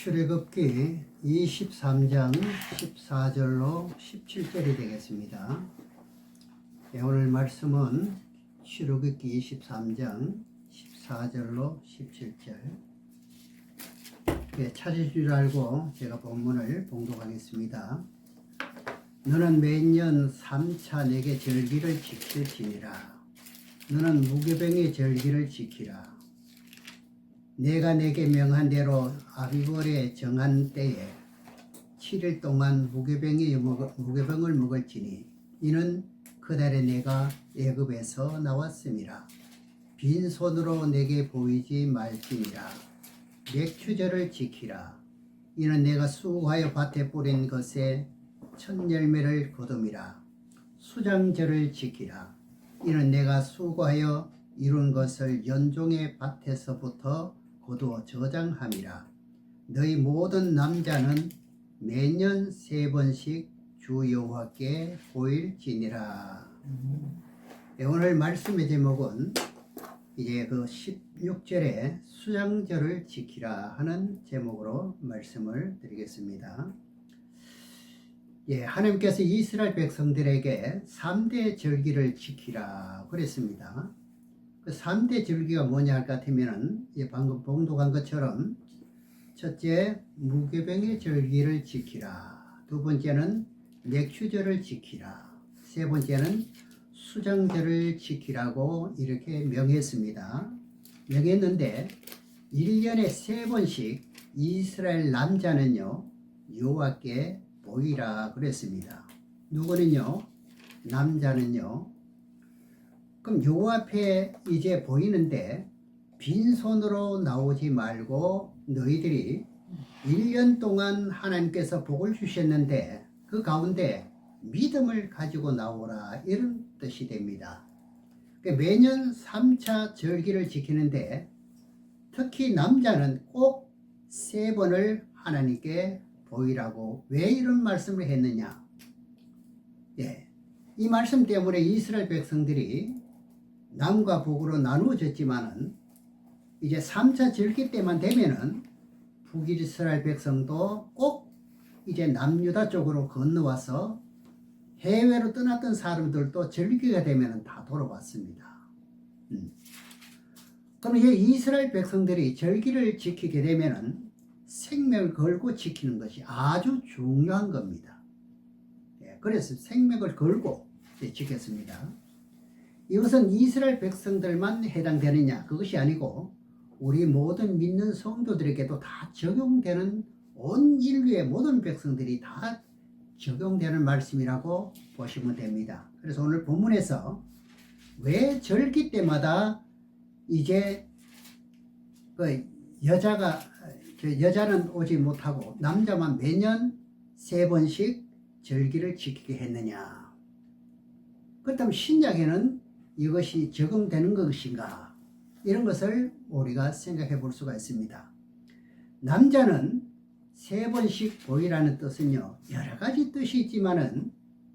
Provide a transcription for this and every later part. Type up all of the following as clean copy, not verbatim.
출애굽기 23장 14절로 17절이 되겠습니다. 오늘 말씀은 출애굽기 23장 14절로 17절. 찾을 줄 알고 제가 본문을 봉독하겠습니다. 너는 매년 3차 내게 절기를 지킬지니라. 너는 무교병의 절기를 지키라. 내가 내게 명한 대로 아비벌에 정한 때에 7일 동안 무교병을 먹을지니 이는 그달에 내가 애굽에서 나왔음이라. 빈손으로 내게 보이지 말지니라. 맥추절을 지키라. 이는 내가 수고하여 밭에 뿌린 것에 첫 열매를 거둠이라. 수장절을 지키라. 이는 내가 수고하여 이룬 것을 연종의 밭에서부터 거두어 저장함이라. 너희 모든 남자는 매년 3번씩 주 여호와께 보일지니라. 오늘 말씀의 제목은 이제 그 16절에 수장절을 지키라 하는 제목으로 말씀을 드리겠습니다. 하나님께서 이스라엘 백성들에게 3대 절기를 지키라 그랬습니다. 그 3대 절기가 뭐냐 할 것 같으면 방금 봉독한 것처럼 첫째 무교병의 절기를 지키라, 두 번째는 맥추절을 지키라, 세 번째는 수장절을 지키라고 이렇게 명했습니다. 명했는데 1년에 3번씩 이스라엘 남자는요 여호와께 보이라 그랬습니다. 누구는요? 남자는요. 그럼 여호와 앞에 이제 보이는데 빈손으로 나오지 말고 너희들이 1년 동안 하나님께서 복을 주셨는데 그 가운데 믿음을 가지고 나오라, 이런 뜻이 됩니다. 매년 3차 절기를 지키는데 특히 남자는 꼭 3번을 하나님께 보이라고 왜 이런 말씀을 했느냐? 이 말씀 때문에 이스라엘 백성들이 남과 북으로 나누어졌지만은 이제 3차 절기 때만 되면은 북이스라엘 백성도 꼭 이제 남유다 쪽으로 건너와서 해외로 떠났던 사람들도 절기가 되면은 다 돌아왔습니다. 그럼 이제 이스라엘 백성들이 절기를 지키게 되면은 생명을 걸고 지키는 것이 아주 중요한 겁니다. 그래서 생명을 걸고 지켰습니다. 이것은 이스라엘 백성들만 해당되느냐? 그것이 아니고 우리 모든 믿는 성도들에게도 다 적용되는, 온 인류의 모든 백성들이 다 적용되는 말씀이라고 보시면 됩니다. 그래서 오늘 본문에서 왜 절기 때마다 이제 그 여자는 오지 못하고 남자만 매년 3번씩 절기를 지키게 했느냐? 그렇다면 신약에는 이것이 적용되는 것인가? 이런 것을 우리가 생각해 볼 수가 있습니다. 남자는 3번씩 보이라는 뜻은요 여러 가지 뜻이 있지만은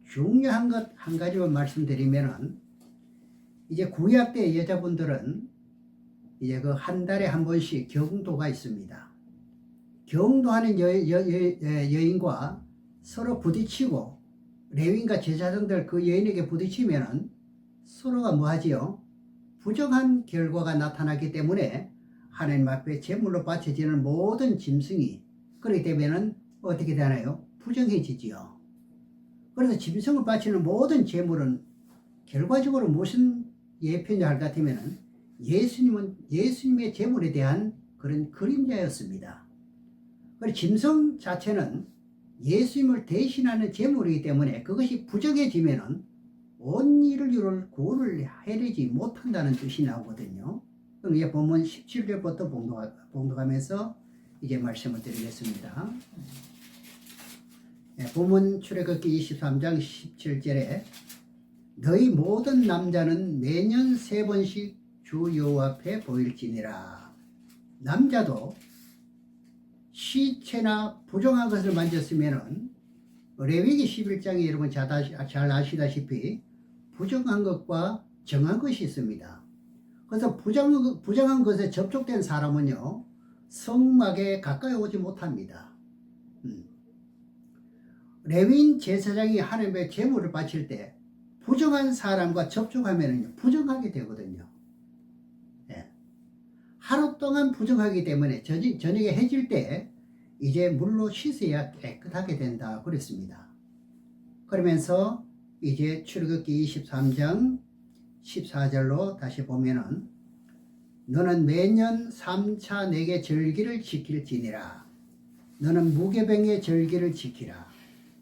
중요한 것 한 가지만 말씀드리면은 이제 구약 때 여자분들은 이제 그 한 달에 한 번씩 경도가 있습니다. 경도하는 여인과 서로 부딪히고 레위인과 제사장들 그 여인에게 부딪히면은 서로가 뭐하지요? 부정한 결과가 나타나기 때문에 하나님 앞에 제물로 바쳐지는 모든 짐승이 그렇게 되면은 어떻게 되나요? 부정해지지요. 그래서 짐승을 바치는 모든 제물은 결과적으로 무슨 예표냐 할 것 같으면은 예수님의 제물에 대한 그런 그림자였습니다. 그리고 짐승 자체는 예수님을 대신하는 제물이기 때문에 그것이 부정해지면은 온 인류를 구원을 해내지 못한다는 뜻이 나오거든요. 그럼 이제 본문 17절부터 봉독하면서 이제 말씀을 드리겠습니다. 본문 출애굽기 23장 17절에 너희 모든 남자는 매년 3번씩 주 여호와 앞에 보일지니라. 남자도 시체나 부정한 것을 만졌으면은 레위기 11장에 여러분 잘 아시다시피 부정한 것과 정한 것이 있습니다. 그래서 부정한 것에 접촉된 사람은요 성막에 가까이 오지 못합니다. 레위인 제사장이 하나님의 제물을 바칠 때 부정한 사람과 접촉하면 부정하게 되거든요. 예. 하루 동안 부정하기 때문에 저녁에 해질 때 이제 물로 씻어야 깨끗하게 된다 그랬습니다. 그러면서 이제 출애굽기 23장 14절로 다시 보면은 너는 매년 3차 내게 절기를 지킬지니라. 너는 무교병의 절기를 지키라.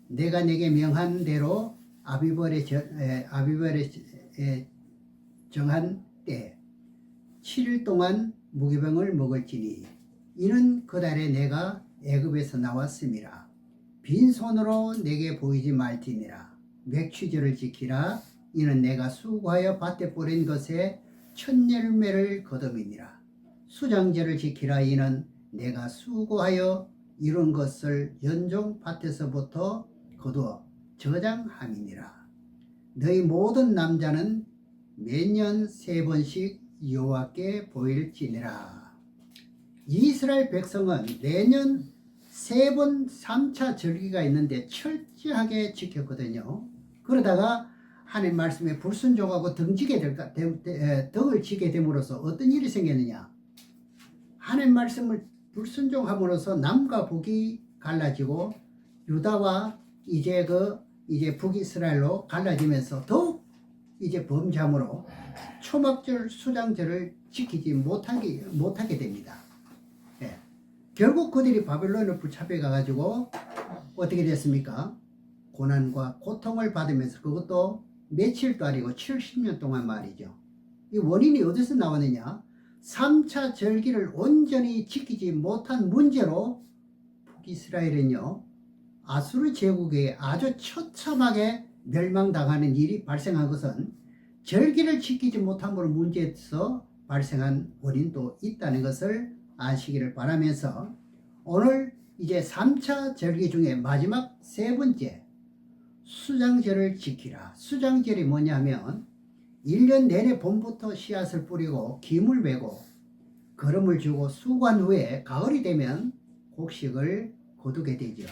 내가 내게 명한 대로 아비벌에 정한 때 7일 동안 무교병을 먹을지니 이는 그달에 내가 애굽에서 나왔음이라. 빈손으로 내게 보이지 말지니라. 맥추절을 지키라. 이는 내가 수고하여 밭에 뿌린 것에 첫 열매를 거둠이니라. 수장절을 지키라. 이는 내가 수고하여 이룬 것을 연종 밭에서부터 거두어 저장함이니라. 너희 모든 남자는 매년 3번씩 여호와께 보일지니라. 이스라엘 백성은 매년 3번 3차 절기가 있는데 철저하게 지켰거든요. 그러다가 하나님 말씀에 불순종하고 등을 지게 됨으로써 어떤 일이 생겼느냐? 하나님 말씀을 불순종함으로써 남과 북이 갈라지고 유다와 이제 북이스라엘로 갈라지면서 더욱 이제 범죄함으로 초막절 수장절을 지키지 못하게 됩니다. 예. 결국 그들이 바벨론을 붙잡혀 가가지고 어떻게 됐습니까? 고난과 고통을 받으면서 그것도 며칠도 아니고 70년 동안 말이죠. 이 원인이 어디서 나왔느냐? 3차 절기를 온전히 지키지 못한 문제로 북이스라엘은요, 아수르 제국에 아주 처참하게 멸망당하는 일이 발생한 것은 절기를 지키지 못함으로 문제에서 발생한 원인도 있다는 것을 아시기를 바라면서 오늘 이제 3차 절기 중에 마지막 3번째 수장절을 지키라. 수장절이 뭐냐면 1년 내내 봄부터 씨앗을 뿌리고 김을 메고 거름을 주고 수고한 후에 가을이 되면 곡식을 거두게 되죠.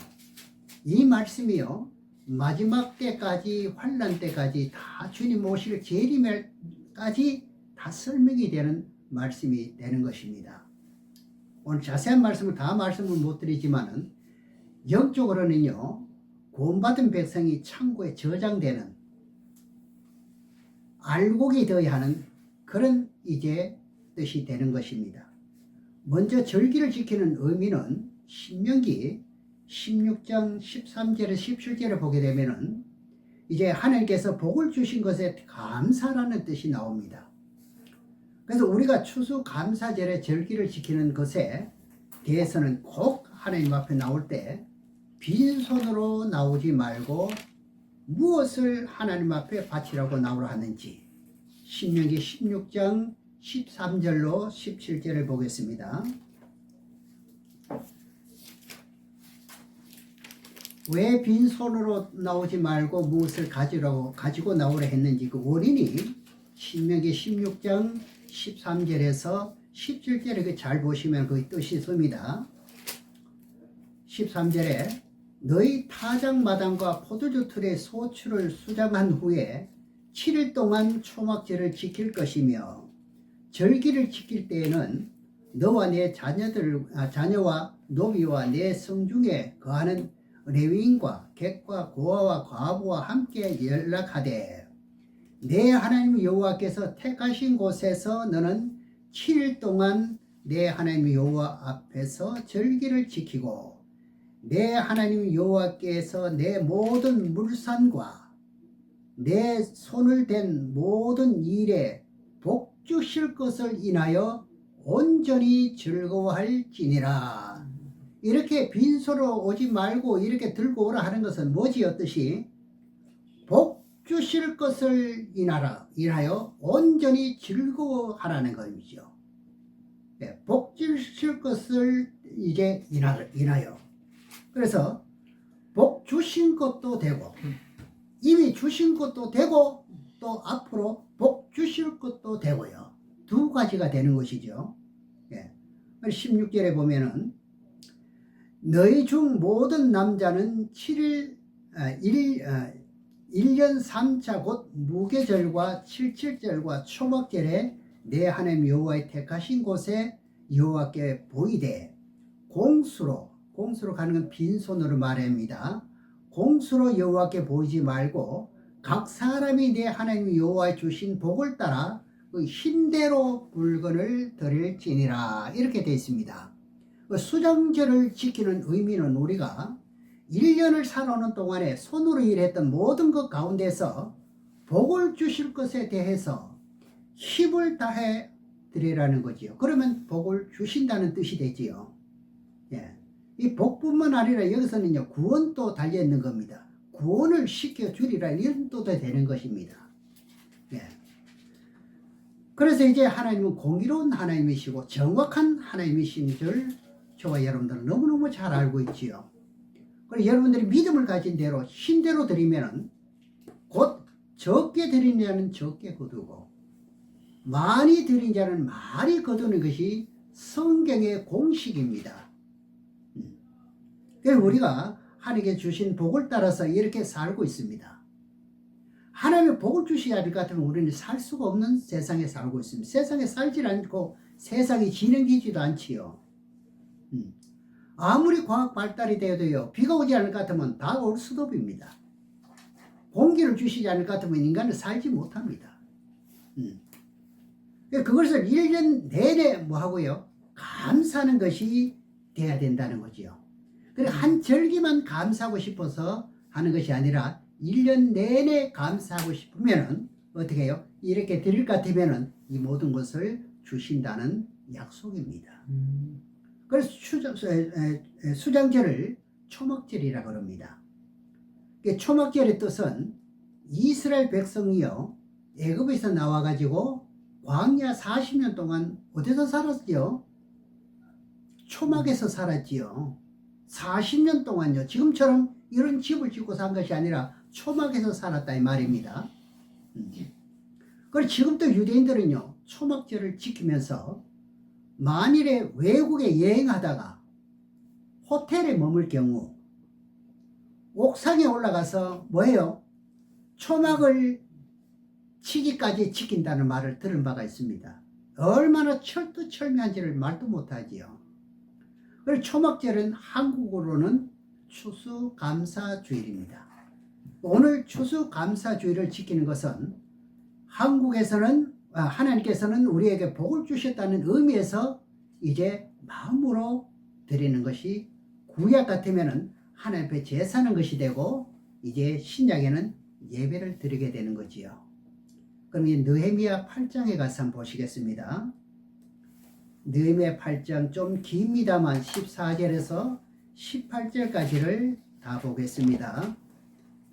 이 말씀이요, 마지막 때까지, 환난 때까지 다 주님 오실 재림까지 다 설명이 되는 말씀이 되는 것입니다. 오늘 자세한 말씀을 말씀을 못 드리지만은 영적으로는요, 구원받은 백성이 창고에 저장되는 알곡이 되어야 하는 그런 이제 뜻이 되는 것입니다. 먼저 절기를 지키는 의미는 신명기 16장 13절에 17절을 보게 되면은 이제 하나님께서 복을 주신 것에 감사라는 뜻이 나옵니다. 그래서 우리가 추수감사절에 절기를 지키는 것에 대해서는 꼭 하나님 앞에 나올 때 빈손으로 나오지 말고 무엇을 하나님 앞에 바치라고 나오라 하는지 신명기 16장 13절로 17절을 보겠습니다. 왜 빈손으로 나오지 말고 무엇을 가지고 나오라 했는지 그 원인이 신명기 16장 13절에서 17절에 잘 보시면 그 뜻이 있습니다. 13절에 너희 타작마당과 포도주 틀의 소출을 수장한 후에 7일 동안 초막절을 지킬 것이며 절기를 지킬 때에는 너와 내 자녀와 노비와 내 성중에 거하는 레위인과 객과 고아와 과부와 함께 연락하되 내 하나님 여호와께서 택하신 곳에서 너는 7일 동안 내 하나님 여호와 앞에서 절기를 지키고 내 하나님 여호와께서 내 모든 물산과 내 손을 댄 모든 일에 복 주실 것을 인하여 온전히 즐거워할지니라. 이렇게 빈손으로 오지 말고 이렇게 들고 오라 하는 것은 뭐지 어떠시? 복 주실 것을 인하여 온전히 즐거워하라는 것이죠. 네, 복 주실 것을 이제 인하여. 그래서 복 주신 것도 되고 이미 주신 것도 되고 또 앞으로 복 주실 것도 되고요. 두 가지가 되는 것이죠. 예. 16절에 보면은 너희 중 모든 남자는 1년 3차 곧 무교절과 칠칠절과 초막절에 내 하나님 여호와의 택하신 곳에 여호와께 보이되 공수로 가는 건 빈손으로 말합니다. 공수로 여호와께 보이지 말고 각 사람이 내 하나님 여호와의 주신 복을 따라 그 힘대로 물건을 드릴지니라 이렇게 되어 있습니다. 수장절을 지키는 의미는 우리가 1년을 살아오는 동안에 손으로 일했던 모든 것 가운데서 복을 주실 것에 대해서 힘을 다해 드리라는 거지요. 그러면 복을 주신다는 뜻이 되지요. 예. 이 복뿐만 아니라 여기서는요, 구원도 달려있는 겁니다. 구원을 시켜주리라 이런 뜻도 되는 것입니다. 예. 그래서 이제 하나님은 공의로운 하나님이시고 정확한 하나님이신 줄 저와 여러분들은 너무너무 잘 알고 있지요. 그리고 여러분들이 믿음을 가진 대로 힘대로 드리면 곧 적게 드린 자는 적게 거두고 많이 드린 자는 많이 거두는 것이 성경의 공식입니다. 그래서 우리가 하나님께 주신 복을 따라서 이렇게 살고 있습니다. 하나님의 복을 주시지 않을 것 같으면 우리는 살 수가 없는 세상에 살고 있습니다. 세상에 살지 않고 세상이 진행되지도 않지요. 아무리 과학 발달이 되어도요, 비가 오지 않을 것 같으면 다 올 수도입니다. 공기를 주시지 않을 것 같으면 인간은 살지 못합니다. 그것을 1년 내내 뭐 하고요? 감사하는 것이 돼야 된다는 거지요. 그래 한 절기만 감사하고 싶어서 하는 것이 아니라 1년 내내 감사하고 싶으면은 어떻게 해요? 이렇게 드릴 것 같으면은 이 모든 것을 주신다는 약속입니다. 그래서 수장절을 초막절이라고 합니다. 초막절의 뜻은 이스라엘 백성이요, 애굽에서 나와가지고 광야 40년 동안 어디서 살았지요? 초막에서 살았지요. 40년 동안요. 지금처럼 이런 집을 짓고 산 것이 아니라 초막에서 살았다 이 말입니다. 그리고 지금도 유대인들은요, 초막절을 지키면서 만일에 외국에 여행하다가 호텔에 머물 경우 옥상에 올라가서 뭐예요? 초막을 치기까지 지킨다는 말을 들은 바가 있습니다. 얼마나 철두철미한지를 말도 못하지요. 그리고 초막절은 한국어로는 추수감사주일입니다. 오늘 추수감사주일을 지키는 것은 한국에서는 하나님께서는 우리에게 복을 주셨다는 의미에서 이제 마음으로 드리는 것이 구약 같으면은 하나님 앞에 제사하는 것이 되고 이제 신약에는 예배를 드리게 되는 거지요. 그럼 이 느헤미야 8장에 가서 한번 보시겠습니다. 느헤미야 8장 좀 깁니다만 14절에서 18절까지를 다 보겠습니다.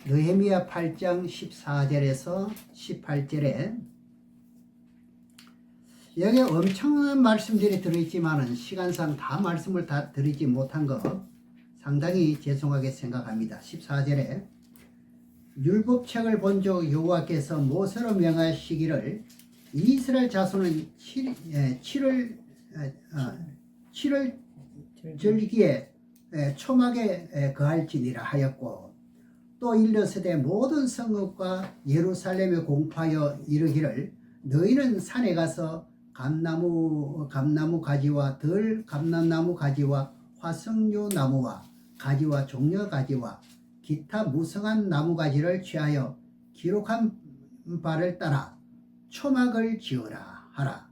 느헤미야 8장 14절에서 18절에 여기 엄청난 말씀들이 들어있지만은 시간상 다 말씀을 다 드리지 못한 거 상당히 죄송하게 생각합니다. 14절에 율법책을 본즉 여호와께서 모세로 명하시기를 이스라엘 자손은 7월 절기에 초막에 거할지니라 하였고 또 일러스되 모든 성읍과 예루살렘에 공포하여 이르기를 너희는 산에 가서 감나무 가지와 덜 감람나무 가지와 화석류 나무와 가지와 종려 가지와 기타 무성한 나무 가지를 취하여 기록한 바를 따라 초막을 지어라 하라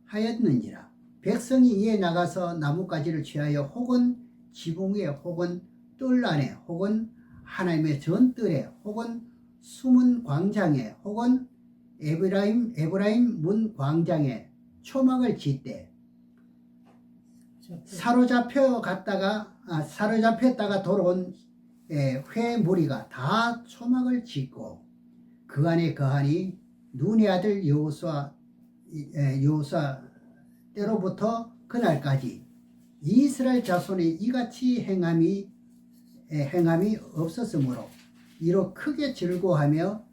하였느니라. 백성이 이에 나가서 나뭇가지를 취하여 혹은 지붕 위에 혹은 뜰 안에 혹은 하나님의 전뜰에 혹은 숨은 광장에 혹은 에브라임 문 광장에 초막을 짓되 사로잡혔다가 돌아온 회 무리가 다 초막을 짓고 그 안에 거하니 눈의 아들 여호수아 때로부터 그날까지 이스라엘 자손이 이같이 행함이 없었으므로 이로 크게 즐거워하며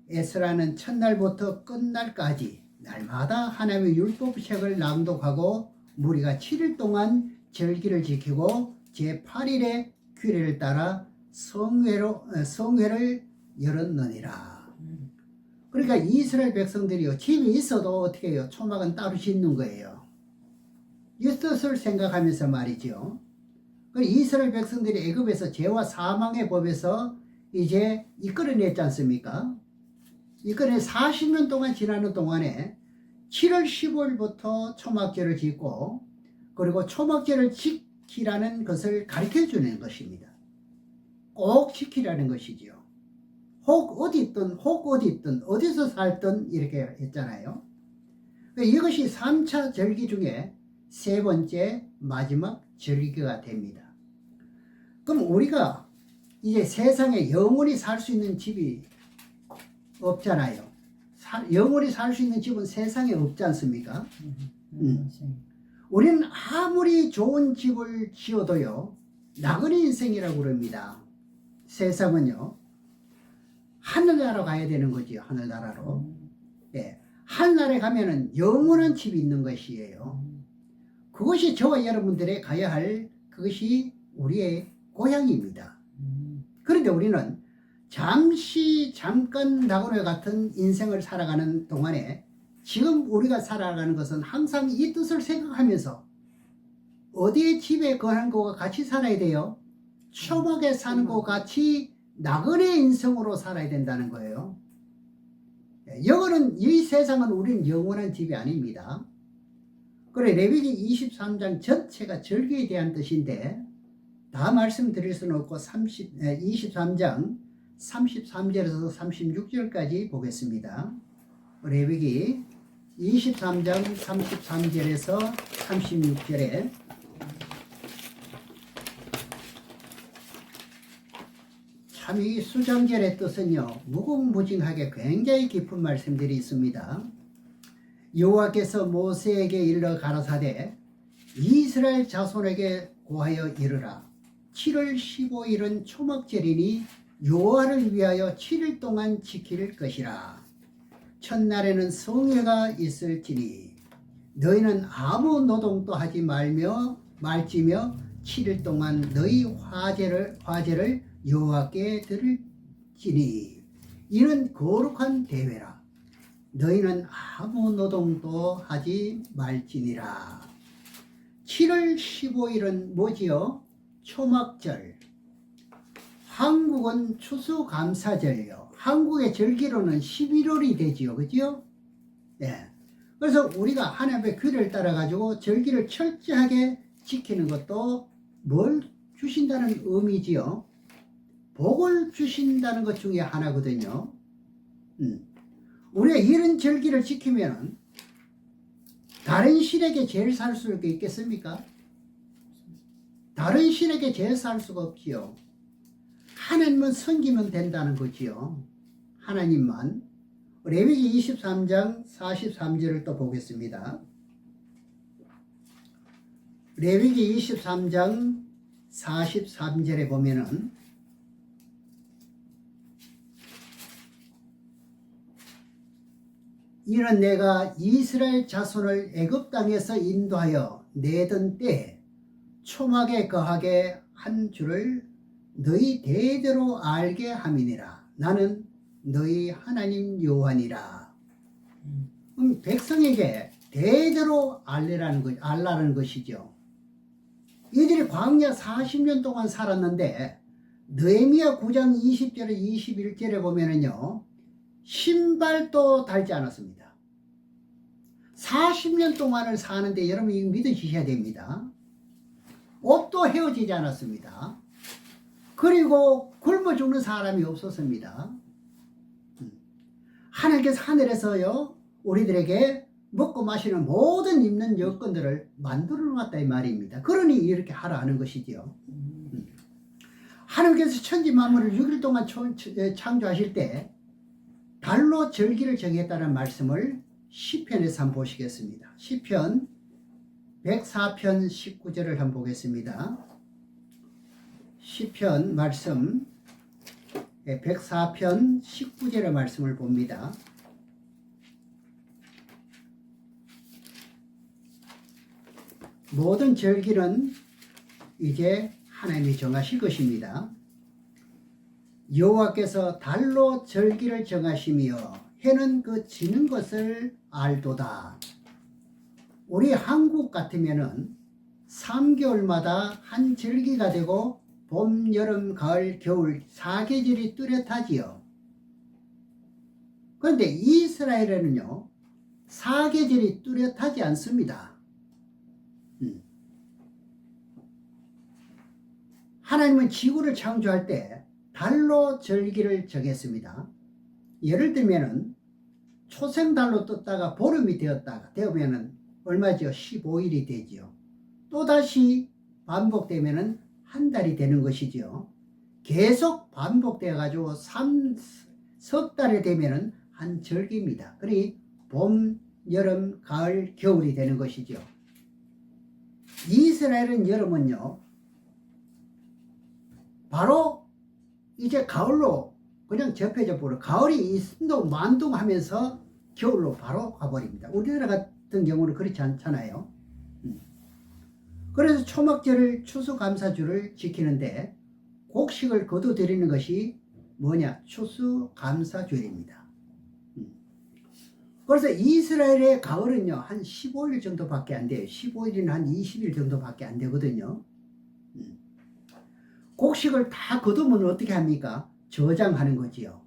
에스라는 첫날부터 끝날까지 날마다 하나님의 율법책을 낭독하고 무리가 7일 동안 절기를 지키고 제8일에 규례를 따라 성회를 열었느니라. 그러니까 이스라엘 백성들이요, 집이 있어도 어떻게 해요? 초막은 따로 짓는 거예요. 이 뜻을 생각하면서 말이죠. 이스라엘 백성들이 애굽에서 죄와 사망의 법에서 이제 이끌어냈지 않습니까? 이끌어내 40년 동안 지나는 동안에 7월 15일부터 초막절을 짓고, 그리고 초막절을 지키라는 것을 가르쳐 주는 것입니다. 꼭 지키라는 것이지요. 혹 어디 있든 어디서 살든 이렇게 했잖아요. 이것이 3차 절기 중에 세 번째 마지막 절기가 됩니다. 그럼 우리가 이제 세상에 영원히 살 수 있는 집이 없잖아요. 영원히 살 수 있는 집은 세상에 없지 않습니까? 우리는 아무리 좋은 집을 지어도요, 나그네 인생이라고 그럽니다. 세상은요, 하늘나라로 가야 되는 거지요. 하늘나라로. 예, 하늘나라에 가면은 영원한 집이 있는 것이에요. 그것이 저와 여러분들의 가야 할, 그것이 우리의 고향입니다. 그런데 우리는 잠깐 나그네 같은 인생을 살아가는 동안에 지금 우리가 살아가는 것은 항상 이 뜻을 생각하면서 어디에 집에 거하는 것과 같이 살아야 돼요? 초막에 사는 것과 같이 나그네 인생으로 살아야 된다는 거예요. 영원은, 이 세상은 우리는 영원한 집이 아닙니다. 그래, 레위기 23장 전체가 절기에 대한 뜻인데 다 말씀드릴 수는 없고 23장 33절에서 36절까지 보겠습니다. 레위기 23장 33절에서 36절에 참 이 수장절의 뜻은요, 무궁무진하게 굉장히 깊은 말씀들이 있습니다. 여호와께서 모세에게 일러 가라사대 이스라엘 자손에게 고하여 이르라. 7월 15일은 초막절이니 여호와를 위하여 7일 동안 지킬 것이라. 첫날에는 성회가 있을지니 너희는 아무 노동도 하지 말지며 7일 동안 너희 화제를 여호와께 드릴지니 이는 거룩한 대회라. 너희는 아무 노동도 하지 말지니라. 7월 15일은 뭐지요? 초막절. 한국은 추수감사절이요. 한국의 절기로는 11월이 되지요. 그죠? 네. 그래서 우리가 하나님의 규례를 따라 가지고 절기를 철저하게 지키는 것도 뭘 주신다는 의미지요? 복을 주신다는 것 중에 하나거든요. 우리가 이런 절기를 지키면 다른 신에게 제일 살 수 있겠습니까? 다른 신에게 제일 살 수가 없지요. 하나님만 섬기면 된다는 거지요. 하나님만. 레위기 23장 43절을 또 보겠습니다. 레위기 23장 43절에 보면은 이는 내가 이스라엘 자손을 애굽 땅에서 인도하여 내던 때에 초막에 거하게 한 줄을 너희 대대로 알게 함이니라. 나는 너희 하나님 여호와니라. 백성에게 대대로 알라는 것이죠. 이들이 광야 40년 동안 살았는데 느헤미야 9장 20절에 21절에 보면은요, 신발도 달지 않았습니다. 40년 동안을 사는데 여러분 이거 믿으셔야 됩니다. 옷도 헤어지지 않았습니다. 그리고 굶어 죽는 사람이 없었습니다. 하나님께서 하늘에서요, 우리들에게 먹고 마시는 모든 입는 여건들을 만들어 놨다 이 말입니다. 그러니 이렇게 하라 하는 것이지요. 하나님께서 천지 만물을 6일 동안 창조하실 때 달로 절기를 정했다는 말씀을 시편에서 한번 보시겠습니다. 시편 104편 19절을 한번 보겠습니다. 시편 말씀 104편 19절의 말씀을 봅니다. 모든 절기는 이제 하나님이 정하실 것입니다. 여호와께서 달로 절기를 정하시며 해는 그 지는 것을 알도다. 우리 한국 같으면은 3개월마다 한 절기가 되고 봄, 여름, 가을, 겨울 4계절이 뚜렷하지요. 그런데 이스라엘에는요 4계절이 뚜렷하지 않습니다. 하나님은 지구를 창조할 때 달로 절기를 정했습니다. 예를 들면은 초생달로 떴다가 보름이 되면은 얼마죠? 15일이 되지요. 또다시 반복되면은 한 달이 되는 것이지요. 계속 반복되어 가지고 석 달이 되면은 한 절기입니다. 그러니 봄, 여름, 가을, 겨울이 되는 것이죠. 이스라엘은 여름은요 바로 이제 가을로 그냥 접혀져 버려. 가을이 만둥하면서 겨울로 바로 가버립니다. 우리나라 같은 경우는 그렇지 않잖아요. 그래서 초막절을 추수감사주를 지키는데 곡식을 거둬들이는 것이 뭐냐? 추수감사주일입니다. 그래서 이스라엘의 가을은요 한 15일 정도밖에 안 돼요. 15일이나 한 20일 정도밖에 안 되거든요. 곡식을 다 거두면 어떻게 합니까? 저장하는 거지요.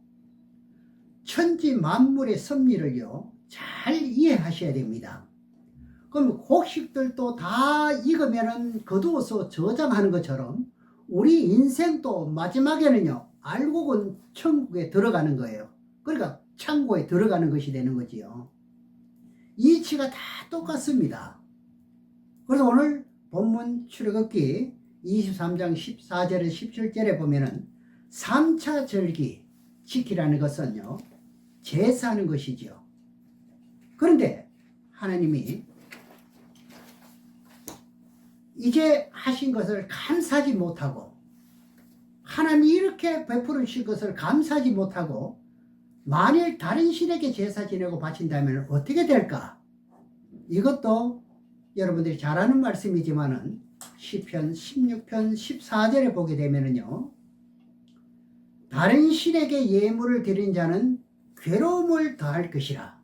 천지 만물의 섭리를요 잘 이해하셔야 됩니다. 그럼 곡식들도 다 익으면은 거두어서 저장하는 것처럼 우리 인생도 마지막에는요 알곡은 천국에 들어가는 거예요. 그러니까 창고에 들어가는 것이 되는 거지요. 이치가 다 똑같습니다. 그래서 오늘 본문 출애굽기 23장 14절에 17절에 보면은 3차 절기 지키라는 것은요 제사하는 것이죠. 그런데 하나님이 이제 하신 것을 감사하지 못하고 하나님이 이렇게 베풀어 주신 것을 감사하지 못하고 만일 다른 신에게 제사 지내고 바친다면 어떻게 될까? 이것도 여러분들이 잘 아는 말씀이지만은 시편 16편 14절에 보게 되면은요 다른 신에게 예물을 드린 자는 괴로움을 더할 것이라.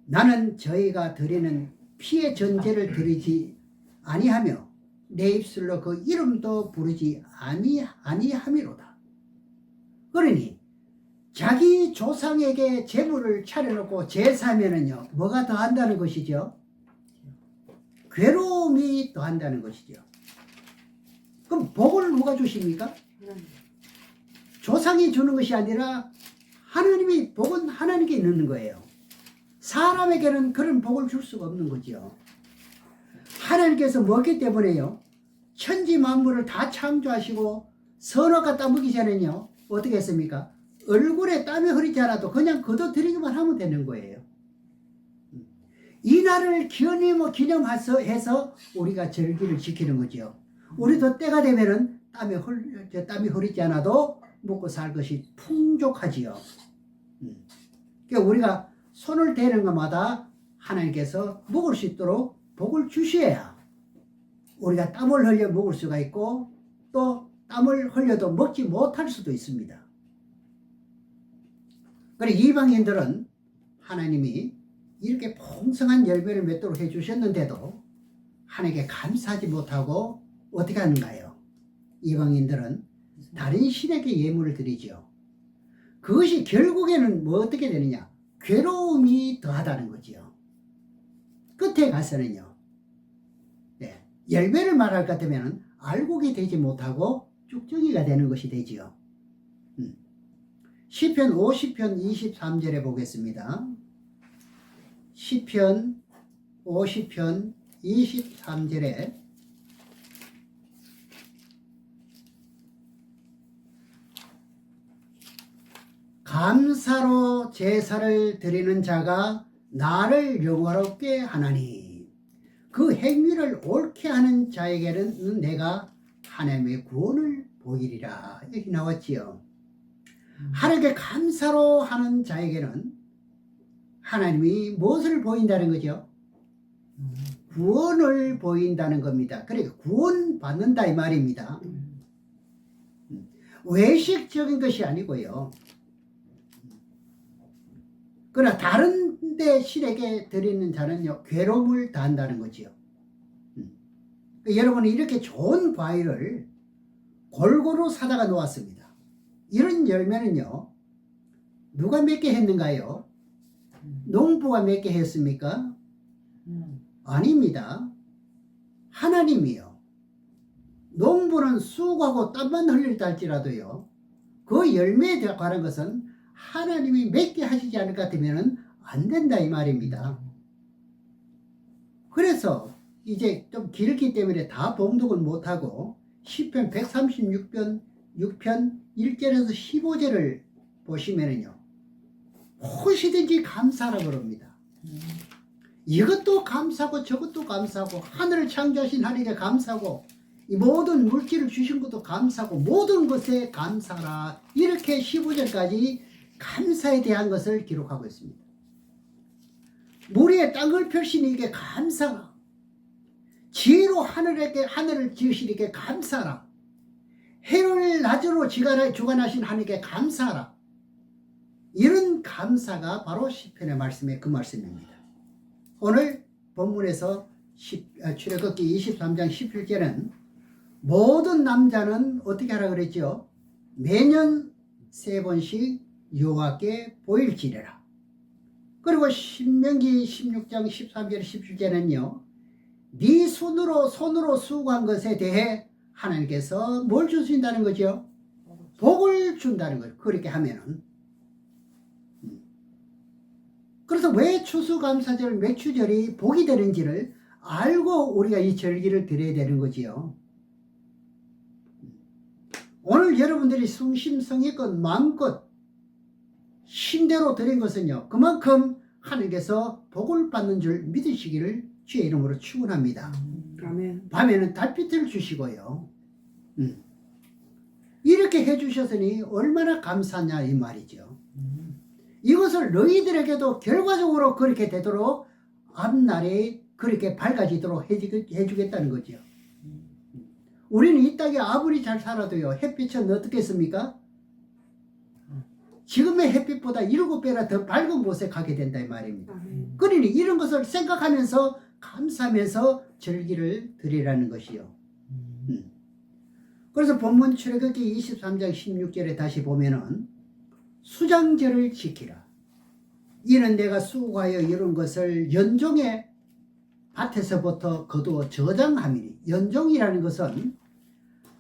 나는 저희가 드리는 피의 전제를 드리지 아니하며 내 입술로 그 이름도 부르지 아니함이로다. 그러니 자기 조상에게 제물을 차려놓고 제사하면은요 뭐가 더한다는 것이죠? 괴로움이 더한다는 것이죠. 그럼 복을 누가 주십니까? 조상이 주는 것이 아니라 하나님이 복은 하나님께 있는 거예요. 사람에게는 그런 복을 줄 수가 없는 거죠. 하나님께서 뭐기 때문에요? 천지 만물을 다 창조하시고 선악 갖다 먹기 전에는요 어떻게 했습니까? 얼굴에 땀이 흐르지 않아도 그냥 거둬들이기만 하면 되는 거예요. 이 날을 기념해서 우리가 절기를 지키는 거죠. 우리도 때가 되면은 땀이 흐르지 않아도 먹고 살 것이 풍족하지요. 그러니까 우리가 손을 대는 것마다 하나님께서 먹을 수 있도록 복을 주셔야 우리가 땀을 흘려 먹을 수가 있고 또 땀을 흘려도 먹지 못할 수도 있습니다. 그리고 이방인들은 하나님이 이렇게 풍성한 열매를 맺도록 해주셨는데도 하나님께 감사하지 못하고 어떻게 하는가요? 이방인들은 다른 신에게 예물을 드리죠. 그것이 결국에는 어떻게 되느냐? 괴로움이 더하다는 거지요. 끝에 가서는요. 네, 열매를 말할 것 같으면 알곡이 되지 못하고 쭉정이가 되는 것이 되지요. 시편 50편 23절에 보겠습니다. 시편 50편 23절에 감사로 제사를 드리는 자가 나를 영화롭게 하나니 그 행위를 옳게 하는 자에게는 내가 하나님의 구원을 보이리라. 여기 나왔지요. 하나님께 감사로 하는 자에게는 하나님이 무엇을 보인다는 거죠? 구원을 보인다는 겁니다. 그러니까 구원받는다 이 말입니다. 외식적인 것이 아니고요. 그러나 다른 데 신에게 드리는 자는요, 괴로움을 당한다는 거지요. 여러분은 이렇게 좋은 과일을 골고루 사다가 놓았습니다. 이런 열매는요, 누가 맺게 했는가요? 농부가 맺게 했습니까? 아닙니다. 하나님이요. 농부는 수고하고 땀만 흘릴다 할지라도요, 그 열매에 관한 것은 하나님이 맺게 하시지 않을 것 같으면 안 된다 이 말입니다. 그래서 이제 좀 길기 때문에 다 봉독을 못하고 시편 136편 6편 1절에서 15절을 보시면은요, 무엇이든지 감사하라고 그럽니다. 이것도 감사하고 저것도 감사하고 하늘을 창조하신 하나님께 감사하고 이 모든 물질을 주신 것도 감사하고 모든 것에 감사하라, 이렇게 15절까지 감사에 대한 것을 기록하고 있습니다. 물 위에 땅을 펼신 이에게 감사하라, 지혜로 하늘을 지으신 이에게 감사하라, 해를 낮으로 주관하신 하나님께 감사하라. 이런 감사가 바로 시편의 말씀의 그 말씀입니다. 오늘 본문에서 출애굽기 23장 17절은 모든 남자는 어떻게 하라 그랬죠? 매년 3번씩 여호와께 보일지래라. 그리고 신명기 16장 13절 17절은요, 네 손으로 수고한 것에 대해 하나님께서 뭘 주신다는 거죠? 복을 준다는 거예요. 그렇게 하면은. 그래서 왜 추수감사절 매추절이 복이 되는지를 알고 우리가 이 절기를 드려야 되는 거지요. 오늘 여러분들이 성심성의껏 마음껏 신대로 드린 것은요, 그만큼 하나님께서 복을 받는 줄 믿으시기를 주의 이름으로 축원합니다. 아멘. 밤에는 달빛을 주시고요. 이렇게 해주셨으니 얼마나 감사하냐 이 말이죠. 이것을 너희들에게도 결과적으로 그렇게 되도록 앞날에 그렇게 밝아지도록 해주겠다는 거죠. 우리는 이 땅에 아무리 잘 살아도요, 햇빛은 어떻겠습니까? 지금의 햇빛보다 7배나 더 밝은 곳에 가게 된다 이 말입니다. 그러니 이런 것을 생각하면서 감사하면서 절기를 드리라는 것이요. 그래서 본문 출애굽기 23장 16절에 다시 보면은 수장절을 지키라. 이는 내가 수고하여 이룬 것을 연종의 밭에서부터 거두어 저장함이니, 연종이라는 것은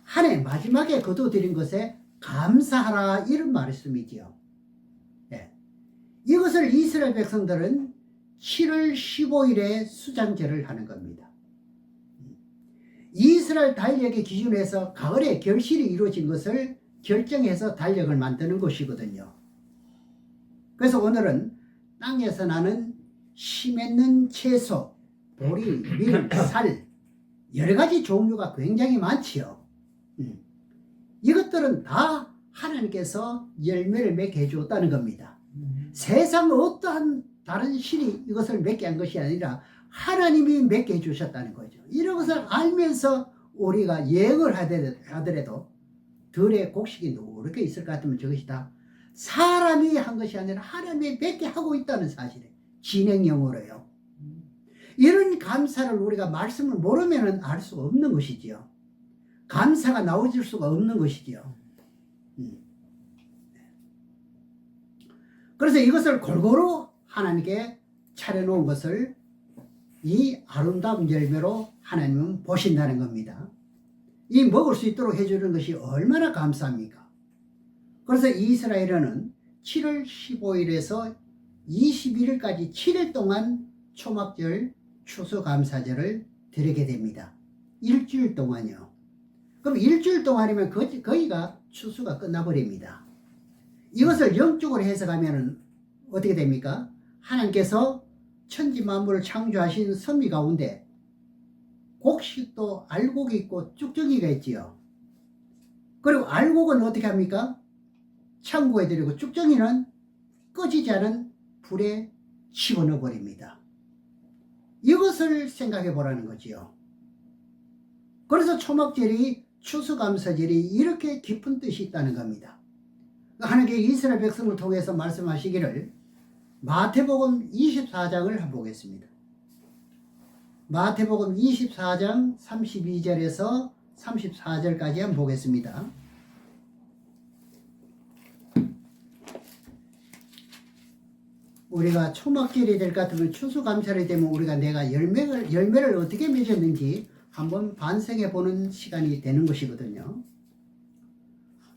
한 해 마지막에 거두어드린 것에 감사하라, 이런 말씀이지요. 네. 이것을 이스라엘 백성들은 7월 15일에 수장절을 하는 겁니다. 이스라엘 달력의 기준으로 해서 가을에 결실이 이루어진 것을 결정해서 달력을 만드는 것이거든요. 그래서 오늘은 땅에서 나는 씨 맺는 채소, 보리, 밀, 살, 여러 가지 종류가 굉장히 많지요. 이것들은 다 하나님께서 열매를 맺게 해주었다는 겁니다. 세상 어떠한 다른 신이 이것을 맺게 한 것이 아니라 하나님이 맺게 해주셨다는 거죠. 이런 것을 알면서 우리가 예언을 하더라도 들의 곡식이 누렇게 있을 것 같으면 저것이 다 사람이 한 것이 아니라 하나님이 맺게 하고 있다는 사실에 진행형으로요. 이런 감사를 우리가 말씀을 모르면 알 수가 없는 것이지요. 감사가 나오질 수가 없는 것이지요. 그래서 이것을 골고루 하나님께 차려놓은 것을 이 아름다운 열매로 하나님은 보신다는 겁니다. 이 먹을 수 있도록 해주는 것이 얼마나 감사합니까? 그래서 이스라엘은 7월 15일에서 21일까지 7일 동안 초막절 추수감사절을 드리게 됩니다. 일주일 동안요. 그럼 일주일 동안이면 거의가 추수가 끝나버립니다. 이것을 영적으로 해석하면 어떻게 됩니까? 하나님께서 천지 만물을 창조하신 섭리 가운데 곡식도 알곡이 있고 쭉정이가 있지요. 그리고 알곡은 어떻게 합니까? 창고에 들이고 쭉정이는 꺼지지 않은 불에 집어넣어 버립니다. 이것을 생각해 보라는 거지요. 그래서 초막절이 추수감사절이 이렇게 깊은 뜻이 있다는 겁니다. 하나님께 이스라엘 백성을 통해서 말씀하시기를 마태복음 24장을 보겠습니다. 마태복음 24장 32절에서 34절까지 한번 보겠습니다. 우리가 초막절이 될 것 같으면 추수감사절이 되면 우리가 내가 열매를 어떻게 맺었는지 한번 반성해 보는 시간이 되는 것이거든요.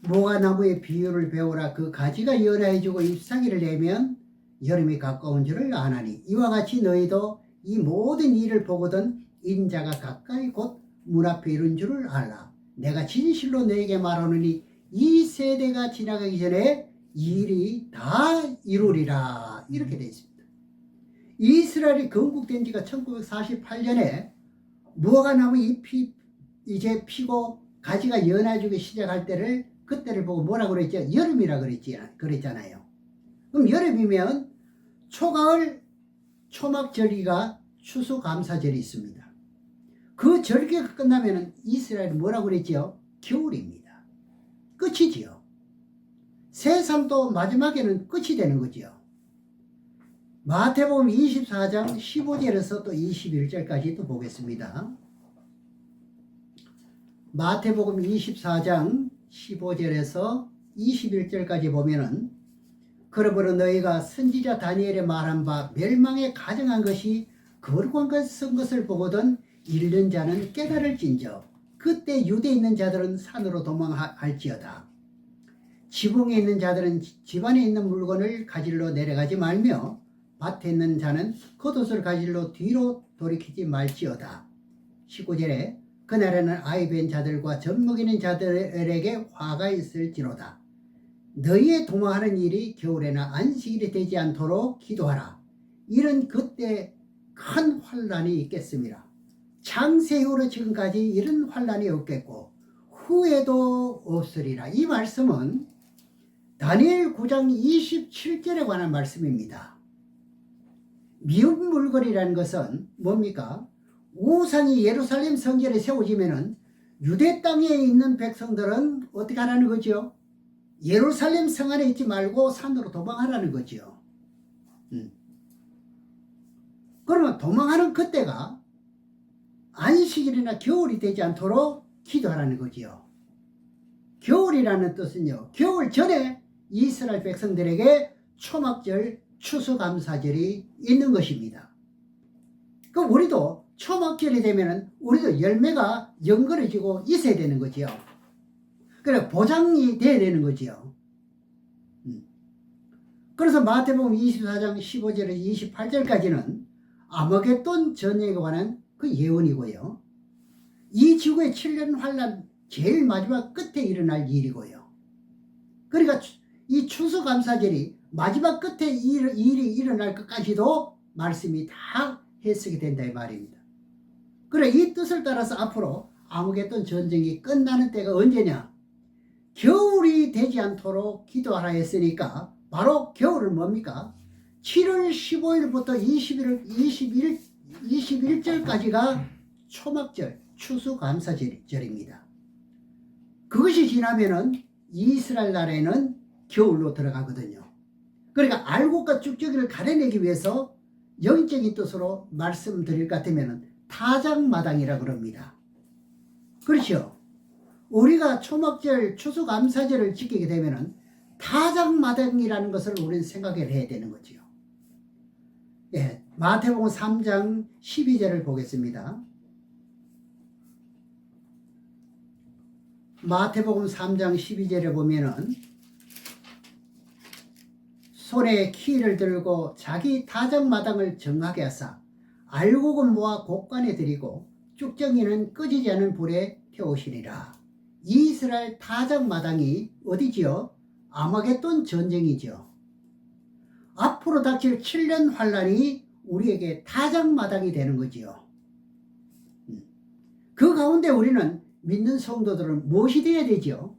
무화과나무의 비유를 배우라. 그 가지가 연해지고 잎사귀를 내면 여름이 가까운 줄을 아나니 이와 같이 너희도 이 모든 일을 보거든 인자가 가까이 곧 문 앞에 이른 줄을 알라. 내가 진실로 너에게 말하노니 이 세대가 지나가기 전에 이 일이 다 이루리라. 이렇게 되어 있습니다. 이스라엘이 건국된 지가 1948년에 무화과나무 잎이 이제 피고 가지가 연해지기 시작할 때를 그때를 보고 뭐라고 그랬죠? 여름이라 그랬잖아요. 그럼 여름이면 초가을 초막절기가 추수감사절이 있습니다. 그 절기가 끝나면 이스라엘이 뭐라고 그랬죠? 겨울입니다. 끝이지요. 새삼도 마지막에는 끝이 되는 거지요. 마태복음 24장 15절에서 또 21절까지 또 보겠습니다. 마태복음 24장 15절에서 21절까지 보면은 그러므로 너희가 선지자 다니엘의 말한 바 멸망에 가정한 것이 거룩한 것을 보거든 잃는 자는 깨달을진저 그때 유대에 있는 자들은 산으로 도망할지어다. 지붕에 있는 자들은 집안에 있는 물건을 가지러 내려가지 말며 밭에 있는 자는 겉옷을 가지러 뒤로 돌이키지 말지어다. 19절에 그날에는 아이 뵌 자들과 젖 먹이는 자들에게 화가 있을지로다. 너희의 도망하는 일이 겨울에나 안식일이 되지 않도록 기도하라. 이런 그때 큰 환란이 있겠습니다. 창세 이후로 지금까지 이런 환란이 없겠고 후에도 없으리라. 이 말씀은 다니엘 9장 27절에 관한 말씀입니다. 미운 물건이라는 것은 뭡니까? 우상이 예루살렘 성전에 세워지면은 유대 땅에 있는 백성들은 어떻게 하라는 거죠? 예루살렘 성 안에 있지 말고 산으로 도망하라는 거죠. 그러면 도망하는 그때가 안식일이나 겨울이 되지 않도록 기도하라는 거지요. 겨울이라는 뜻은요, 겨울 전에 이스라엘 백성들에게 초막절 추수감사절이 있는 것입니다. 그럼 우리도 초막절이 되면은 우리도 열매가 연거려지고 있어야 되는 거지요. 그래 보장이 돼야 되는 거지요. 그래서 마태복음 24장 15절에서 28절까지는 아마겟돈 전쟁에 관한 그 예언이고요. 이 지구의 7년 환란 제일 마지막 끝에 일어날 일이고요. 그러니까 이 추수감사절이 마지막 끝에 일이 일어날 것까지도 말씀이 다 해석이 된다 이 말입니다. 그래 이 뜻을 따라서 앞으로 아마겟돈 전쟁이 끝나는 때가 언제냐? 겨울이 되지 않도록 기도하라 했으니까 바로 겨울은 뭡니까? 7월 15일부터 21절까지가 초막절 추수감사절입니다. 그것이 지나면은 이스라엘 나라에는 겨울로 들어가거든요. 그러니까 알곡과 쭉저기를 가려내기 위해서 영적인 뜻으로 말씀드릴 것 같으면 타작마당이라 그럽니다. 그렇죠? 우리가 초막절 추수감사절을 지키게 되면은 타작마당이라는 것을 우리는 생각을 해야 되는 거지요. 예, 마태복음 3장 12절을 보겠습니다. 마태복음 3장 12절에 보면은 손에 키를 들고 자기 타작마당을 정하게 하사 알곡은 모아 곡간에 들이고 쭉정이는 꺼지지 않은 불에 태우시리라. 이스라엘 타작마당이 어디지요? 아마겟돈 전쟁이죠. 앞으로 닥칠 7년 환란이 우리에게 타작마당이 되는 거지요. 그 가운데 우리는 믿는 성도들은 무엇이 되어야 되죠?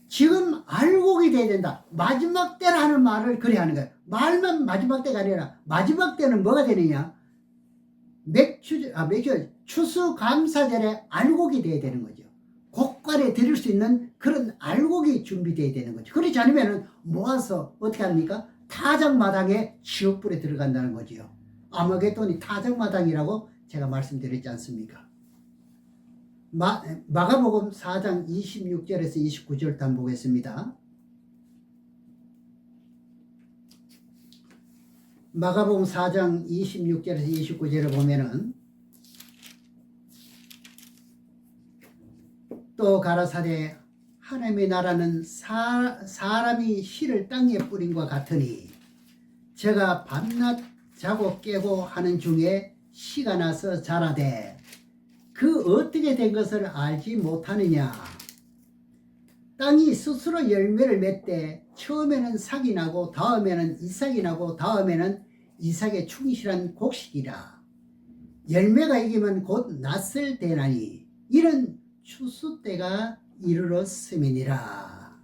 지금 알곡이 돼야 된다. 마지막 때라는 말을 그래 하는 거예요. 말만 마지막 때가 아니라 마지막 때는 뭐가 되느냐? 추수감사절에 알곡이 돼야 되는 거죠. 곡간에 드릴 수 있는 그런 알곡이 준비돼야 되는 거죠. 그렇지 않으면 모아서 어떻게 합니까? 타작마당에 지옥불에 들어간다는 거지요. 아마겟돈이 타작마당이라고 제가 말씀드렸지 않습니까? 마가복음 4장 26절에서 29절 한번 보겠습니다. 마가복음 4장 26절에서 29절을 보면은 또 가라사대 하나님의 나라는 사람이 씨를 땅에 뿌린과 같으니 제가 밤낮 자고 깨고 하는 중에 씨가 나서 자라되 그 어떻게 된 것을 알지 못하느냐. 땅이 스스로 열매를 맺되 처음에는 삭이 나고 다음에는 이삭이 나고 다음에는 이삭에 충실한 곡식이라. 열매가 익으면 곧 낫을 되나니 이런 추수 때가 이르렀음이니라.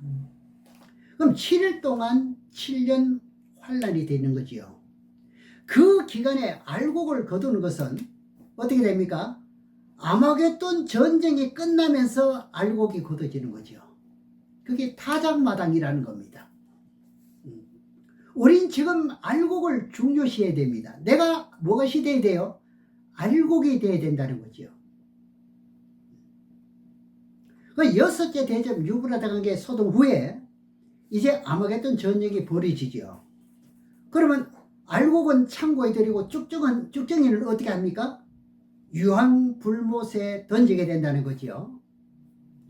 그럼 7일 동안 7년 환란이 되는 거지요. 그 기간에 알곡을 거두는 것은 어떻게 됩니까? 아마겟돈 전쟁이 끝나면서 알곡이 거둬지는 거죠. 그게 타작마당이라는 겁니다. 우린 지금 알곡을 중요시해야 됩니다. 내가 무엇이 돼야 돼요? 알곡이 돼야 된다는 거죠. 그 여섯째 대접 유브라데 강에 소동 후에 이제 아마겟돈 전쟁이 벌어지죠. 그러면 알곡은 창고에 들이고 쭉정이는 어떻게 합니까? 유황불못에 던지게 된다는 거죠.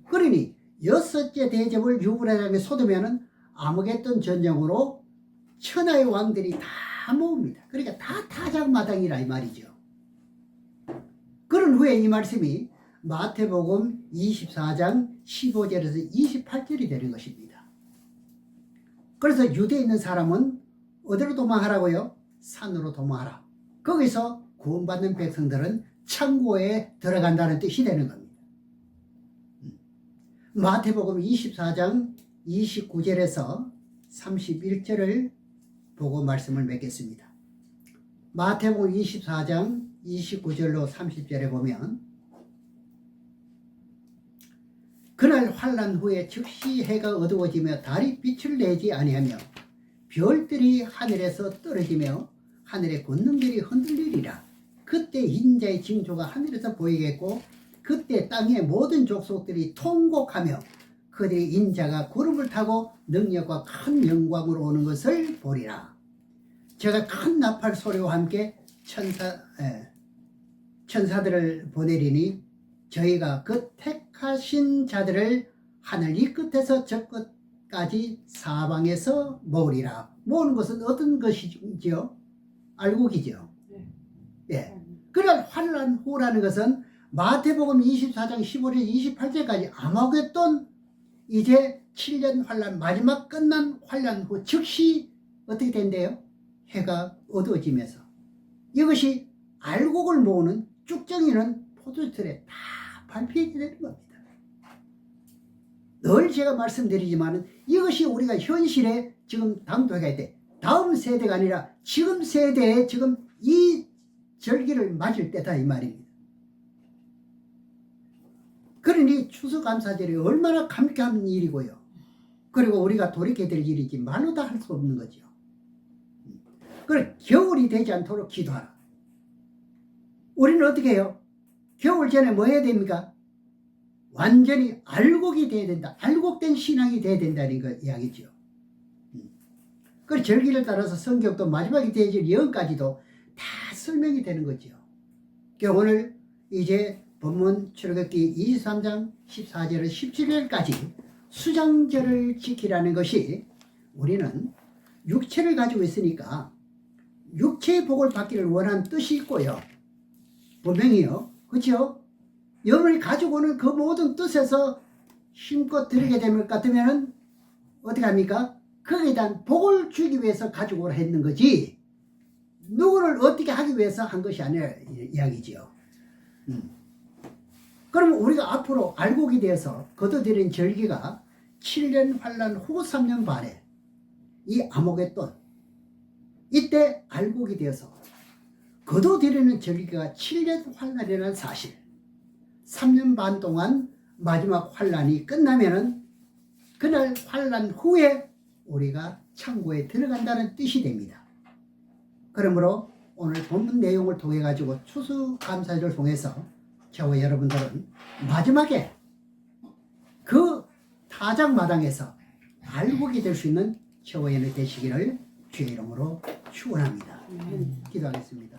그러니 여섯째 대접을 유브라데 강에 쏟으면은 아마겟돈 전쟁으로 천하의 왕들이 다 모읍니다. 그러니까 다 타작마당이라 이 말이죠. 그런 후에 이 말씀이 마태복음 24장 15절에서 28절이 되는 것입니다. 그래서 유대에 있는 사람은 어디로 도망하라고요? 산으로 도망하라. 거기서 구원받는 백성들은 창고에 들어간다는 뜻이 되는 겁니다. 마태복음 24장 29절에서 31절을 보고 말씀을 맺겠습니다. 마태복음 24장 29절로 30절에 보면 그날 환란 후에 즉시 해가 어두워지며 달이 빛을 내지 아니하며 별들이 하늘에서 떨어지며 하늘의 권능들이 흔들리리라. 그때 인자의 징조가 하늘에서 보이겠고 그때 땅의 모든 족속들이 통곡하며 그들의 인자가 구름을 타고 능력과 큰 영광으로 오는 것을 보리라. 제가 큰 나팔 소리와 함께 천사들을 보내리니 저희가 그 택하신 자들을 하늘 이 끝에서 저 끝까지 사방에서 모으리라. 모으는 것은 어떤 것이죠? 알곡이죠. 예. 그러나 환란 후라는 것은 마태복음 24장 15절 28절까지 아마겟돈 이제 7년 환란 마지막 끝난 환란 후 즉시 어떻게 된대요? 해가 어두워지면서 이것이 알곡을 모으는 쭉정이는 포도틀에 다 발표하게 되는 겁니다. 늘 제가 말씀드리지만 이것이 우리가 현실에 지금 당도해야 돼. 다음 세대가 아니라 지금 세대에 지금 이 절기를 맞을 때다 이 말입니다. 그러니 추수감사절이 얼마나 감격한 일이고요. 그리고 우리가 돌이켜야 될 일이지 말로 다 할 수 없는 거죠. 그래 겨울이 되지 않도록 기도하라. 우리는 어떻게 해요? 겨울 전에 뭐 해야 됩니까? 완전히 알곡이 돼야 된다. 알곡된 신앙이 돼야 된다는 거 이야기죠. 그 절기를 따라서 성경도 마지막에 되어질 예언까지도 다 설명이 되는 거죠. 오늘 이제 본문 출애굽기 23장 14절에서 17절까지 수장절을 지키라는 것이 우리는 육체를 가지고 있으니까 육체의 복을 받기를 원하는 뜻이 있고요. 분명히요. 그렇죠? 영을 가지고 오는 그 모든 뜻에서 힘껏 드리게 될 것 같으면 어떻게 합니까? 거기에 대한 복을 주기 위해서 가지고 오라 했는 거지 누구를 어떻게 하기 위해서 한 것이 아니라 이야기지요. 그러면 우리가 앞으로 알곡이 되어서 거둬들인 절기가 7년 환란 후 3년 반에 이 아마겟돈 이때 알곡이 되어서 거둬들이는 절기가 7년 환란이라는 사실, 3년 반 동안 마지막 환란이 끝나면은 그날 환란 후에 우리가 창고에 들어간다는 뜻이 됩니다. 그러므로 오늘 본문 내용을 통해 가지고 추수감사절을 통해서 저와 여러분들은 마지막에 그 타작마당에서 알곡이 될 수 있는 저와 여러분 되시기를 주의 이름으로 축원합니다. 기도하겠습니다.